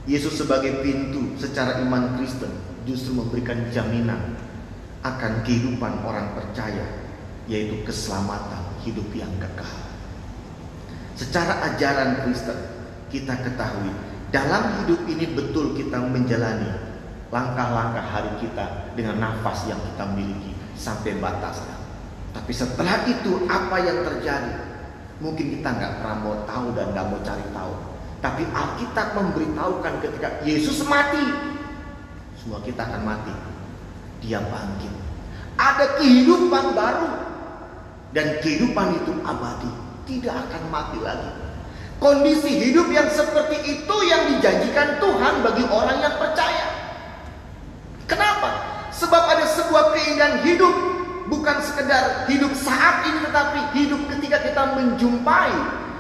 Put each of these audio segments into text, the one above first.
Yesus sebagai pintu secara iman Kristen justru memberikan jaminan akan kehidupan orang percaya, yaitu keselamatan hidup yang kekal. Secara ajaran Kristen kita ketahui, dalam hidup ini betul kita menjalani langkah-langkah hari kita dengan nafas yang kita miliki sampai batasnya. Tapi setelah itu apa yang terjadi? Mungkin kita nggak pernah mau tahu dan nggak mau cari tahu. Tapi Alkitab memberitahukan ketika Yesus mati, semua kita akan mati. Dia bangkit. Ada kehidupan baru. Dan kehidupan itu abadi. Tidak akan mati lagi. Kondisi hidup yang seperti itu yang dijanjikan Tuhan bagi orang yang percaya. Kenapa? Sebab ada sebuah keindahan hidup. Bukan sekedar hidup saat ini, tetapi hidup ketika kita menjumpai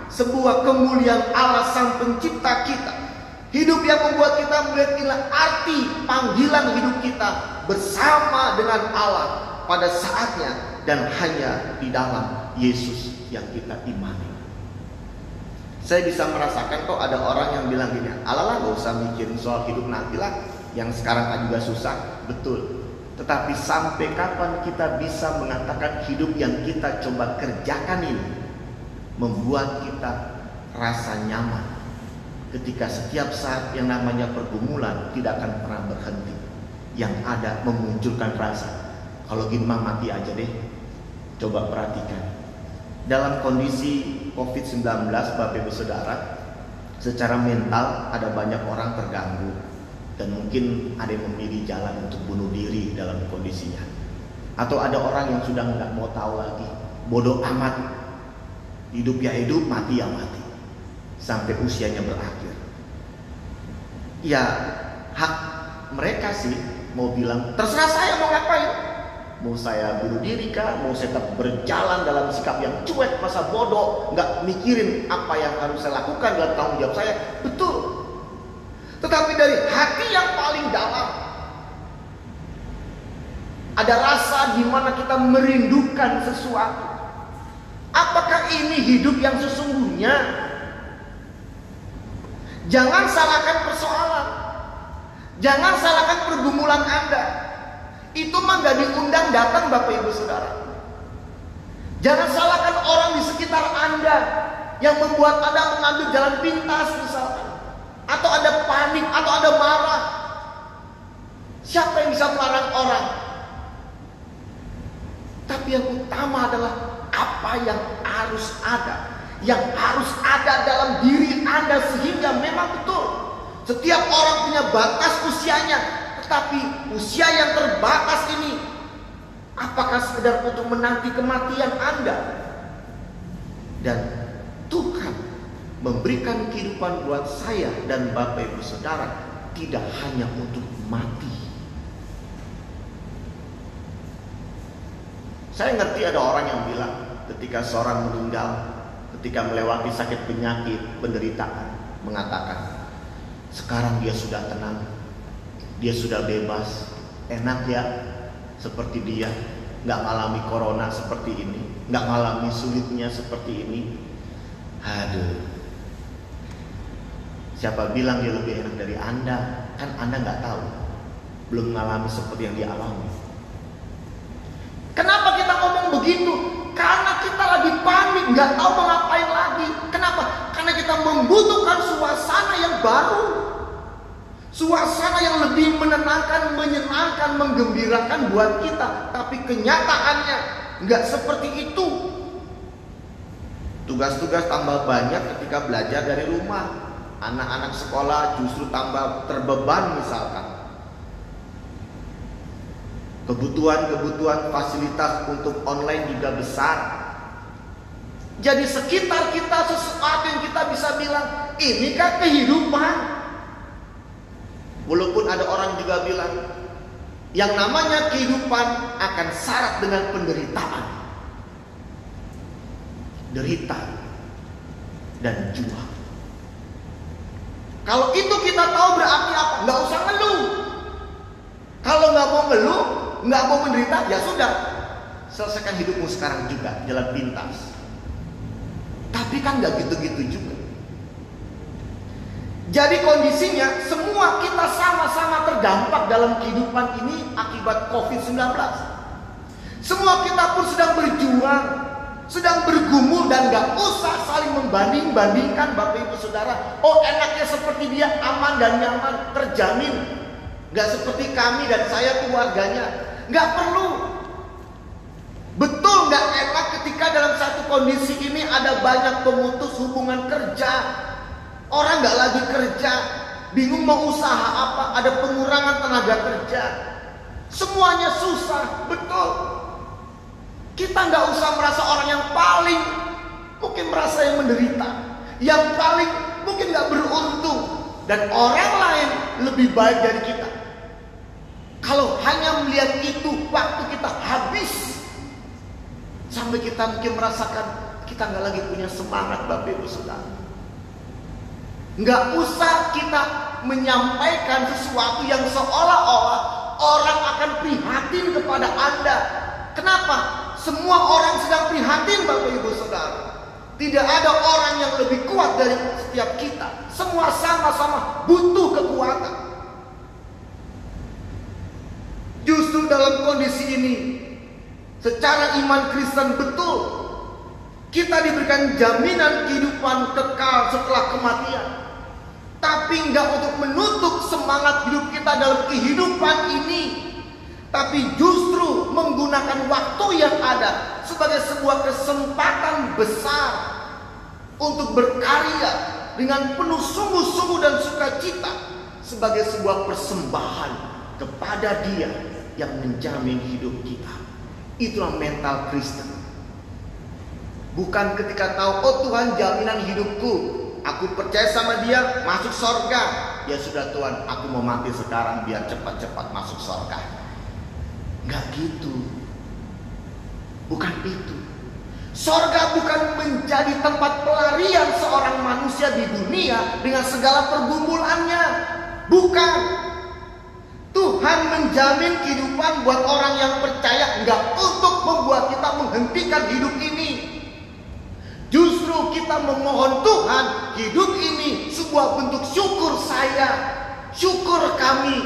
sebuah kemuliaan Allah Sang Pencipta kita. Hidup yang membuat kita melihat inilah arti panggilan hidup kita bersama dengan Allah pada saatnya dan hanya di dalam Yesus yang kita imani. Saya bisa merasakan kok ada orang yang bilang gini, alalah gak usah mikirin soal hidup nantilah, yang sekarang kan juga susah. Betul. Tetapi sampai kapan kita bisa mengatakan hidup yang kita coba kerjakan ini membuat kita rasa nyaman ketika setiap saat yang namanya pergumulan tidak akan pernah berhenti. Yang ada memunculkan rasa, kalau gini mah mati aja deh. Coba perhatikan, dalam kondisi COVID-19 Bapak Ibu Saudara, secara mental ada banyak orang terganggu. Dan mungkin ada yang memilih jalan untuk bunuh diri dalam kondisinya. Atau ada orang yang sudah nggak mau tahu lagi, bodoh amat, hidup ya hidup, mati ya mati, sampai usianya berakhir. Ya hak mereka sih mau bilang, terserah saya mau ngapain. Mau saya bunuh diri kah? Mau saya tetap berjalan dalam sikap yang cuek, masa bodoh, nggak mikirin apa yang harus saya lakukan dalam tanggung jawab saya. Betul. Tetapi dari hati yang paling dalam ada rasa di mana kita merindukan sesuatu. Apakah ini hidup yang sesungguhnya? Jangan salahkan persoalan. Jangan salahkan pergumulan Anda. Itu mah gak diundang datang Bapak Ibu Saudara. Jangan salahkan orang di sekitar Anda yang membuat Anda mengambil jalan pintas misalkan. Atau ada panik, atau ada marah. Siapa yang bisa melarang orang? Tapi yang utama adalah apa yang harus ada. Yang harus ada dalam diri Anda sehingga memang betul. Setiap orang punya batas usianya. Tetapi usia yang terbatas ini, apakah sekedar untuk menanti kematian Anda? Dan Tuhan memberikan kehidupan buat saya dan Bapak Ibu Saudara tidak hanya untuk mati. Saya ngerti ada orang yang bilang ketika seorang meninggal, ketika melewati sakit penyakit, penderitaan, mengatakan sekarang dia sudah tenang, dia sudah bebas, enak ya, seperti dia nggak ngalami corona seperti ini, nggak ngalami sulitnya seperti ini. Aduh, siapa bilang dia lebih enak dari Anda? Kan Anda nggak tahu, belum mengalami seperti yang dia alami. Kenapa kita ngomong begitu? Karena kita lagi panik, nggak tahu mau ngapain lagi. Kenapa? Karena kita membutuhkan suasana yang baru, suasana yang lebih menenangkan, menyenangkan, menggembirakan buat kita. Tapi kenyataannya nggak seperti itu. Tugas-tugas tambah banyak ketika belajar dari rumah. Anak-anak sekolah justru tambah terbeban misalkan. Kebutuhan fasilitas untuk online juga besar. Jadi sekitar kita sesuatu yang kita bisa bilang, inikah kehidupan? Walaupun ada orang juga bilang, yang namanya kehidupan akan syarat dengan penderitaan. Derita dan juang. Kalau itu kita tahu berarti apa? Nggak usah ngeluh. Kalau nggak mau ngeluh, nggak mau menderita, ya sudah, selesaikan hidupmu sekarang juga, jalan pintas. Tapi kan nggak gitu-gitu juga. Jadi kondisinya semua kita sama-sama terdampak dalam kehidupan ini akibat COVID-19. Semua kita pun sedang berjuang, sedang bergumul, dan gak usah saling membanding-bandingkan Bapak Ibu Saudara. Oh, enaknya seperti dia, aman dan nyaman, terjamin. Gak seperti kami dan saya keluarganya. Gak perlu. Betul gak enak ketika dalam satu kondisi ini ada banyak pemutus hubungan kerja. Orang gak lagi kerja, bingung mau usaha apa, ada pengurangan tenaga kerja. Semuanya susah, betul. Kita gak usah merasa orang yang paling mungkin merasa yang menderita, yang paling mungkin gak beruntung, dan orang lain lebih baik dari kita. Kalau hanya melihat itu, waktu kita habis, sampai kita mungkin merasakan kita gak lagi punya semangat Bapak Ibu Saudara. Nggak usah kita menyampaikan sesuatu yang seolah-olah orang akan prihatin kepada Anda. Kenapa? Semua orang sedang prihatin Bapak Ibu Saudara. Tidak ada orang yang lebih kuat dari setiap kita. Semua sama-sama butuh kekuatan. Justru dalam kondisi ini, secara iman Kristen betul, kita diberikan jaminan kehidupan kekal setelah kematian. Tapi enggak untuk menutup semangat hidup kita dalam kehidupan ini, tapi justru menggunakan waktu yang ada sebagai sebuah kesempatan besar untuk berkarya dengan penuh sungguh-sungguh dan sukacita sebagai sebuah persembahan kepada Dia yang menjamin hidup kita. Itulah mental Kristen. Bukan ketika tahu, oh Tuhan jaminan hidupku, aku percaya sama Dia, masuk sorga. Ya sudah Tuhan, aku mau mati sekarang biar cepat-cepat masuk sorga. Enggak gitu. Bukan itu. Sorga bukan menjadi tempat pelarian seorang manusia di dunia dengan segala pergumulannya. Bukan. Tuhan menjamin kehidupan buat orang yang percaya, enggak untuk membuat kita menghentikan hidup ini. Justru kita memohon Tuhan, hidup ini sebuah bentuk syukur saya, syukur kami,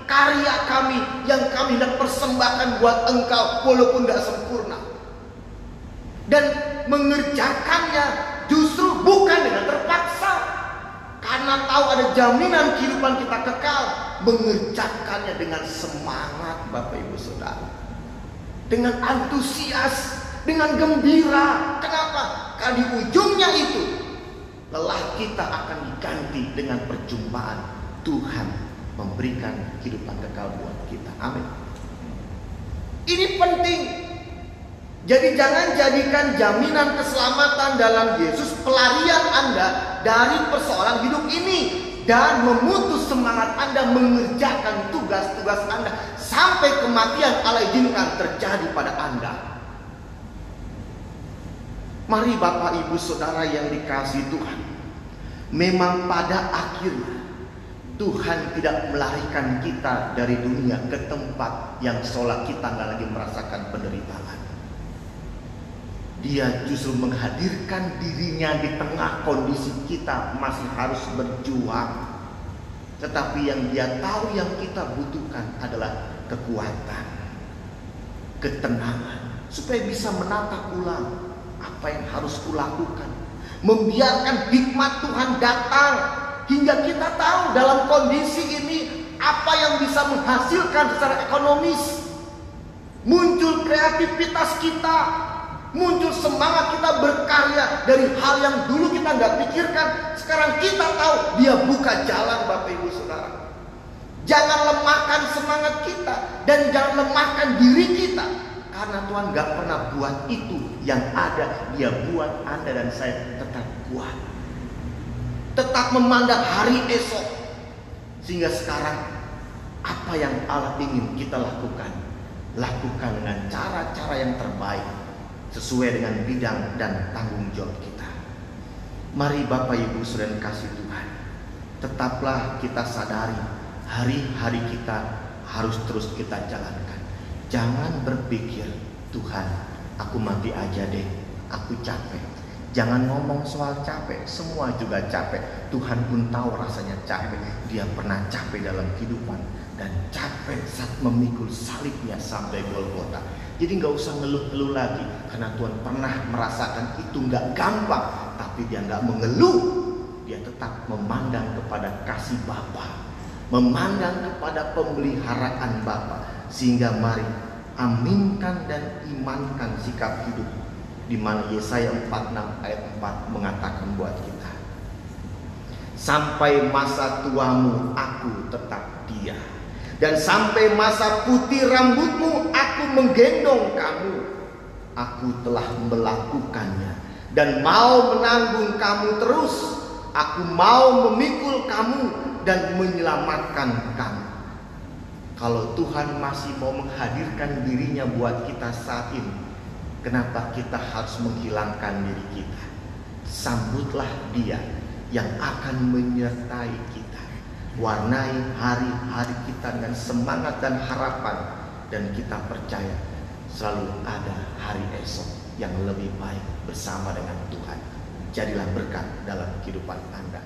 karya kami yang kami hendak persembahkan buat Engkau walaupun gak sempurna. Dan mengerjakannya justru bukan dengan terpaksa, karena tahu ada jaminan kehidupan kita kekal. Mengerjakannya dengan semangat Bapak Ibu Saudara, dengan antusias, dengan gembira. Kenapa? Karena di ujungnya itu lelah kita akan diganti dengan perjumpaan Tuhan memberikan kehidupan kekal buat kita. Amin. Ini penting. Jadi jangan jadikan jaminan keselamatan dalam Yesus pelarian Anda dari persoalan hidup ini, dan memutus semangat Anda mengerjakan tugas-tugas Anda sampai kematian Allah izinkan terjadi pada Anda. Mari Bapak Ibu Saudara yang dikasihi Tuhan, memang pada akhirnya Tuhan tidak melarikan kita dari dunia ke tempat yang seolah kita nggak lagi merasakan penderitaan. Dia justru menghadirkan dirinya di tengah kondisi kita masih harus berjuang. Tetapi yang Dia tahu yang kita butuhkan adalah kekuatan, ketenangan, supaya bisa menata ulang apa yang harus kulakukan. Membiarkan hikmat Tuhan datang hingga kita tahu dalam kondisi ini apa yang bisa menghasilkan secara ekonomis. Muncul kreativitas kita, muncul semangat kita berkarya dari hal yang dulu kita nggak pikirkan. Sekarang kita tahu Dia buka jalan Bapak Ibu Saudara. Jangan lemahkan semangat kita dan jangan lemahkan diri kita. Karena Tuhan gak pernah buat itu. Yang ada Dia buat Anda dan saya tetap kuat, tetap memandang hari esok. Sehingga sekarang apa yang Allah ingin kita lakukan, lakukan dengan cara-cara yang terbaik sesuai dengan bidang dan tanggung jawab kita. Mari Bapak Ibu Saudara kasih Tuhan, tetaplah kita sadari hari-hari kita harus terus kita jalankan. Jangan berpikir, Tuhan aku mati aja deh, aku capek. Jangan ngomong soal capek, semua juga capek. Tuhan pun tahu rasanya capek. Dia pernah capek dalam kehidupan dan capek saat memikul salibnya sampai Golgota. Jadi nggak usah ngeluh-ngeluh lagi, karena Tuhan pernah merasakan itu nggak gampang. Tapi dia nggak mengeluh, dia tetap memandang kepada kasih Bapa, memandang kepada pemeliharaan Bapa. Sehingga mari aminkan dan imankan sikap hidup di mana Yesaya 46 ayat 4 mengatakan buat kita, sampai masa tuamu aku tetap dia, dan sampai masa putih rambutmu aku menggendong kamu. Aku telah melakukannya dan mau menanggung kamu terus. Aku mau memikul kamu dan menyelamatkan kamu. Kalau Tuhan masih mau menghadirkan dirinya buat kita saat ini, kenapa kita harus menghilangkan diri kita? Sambutlah Dia yang akan menyertai kita, warnai hari-hari kita dengan semangat dan harapan. Dan kita percaya selalu ada hari esok yang lebih baik bersama dengan Tuhan. Jadilah berkat dalam kehidupan Anda.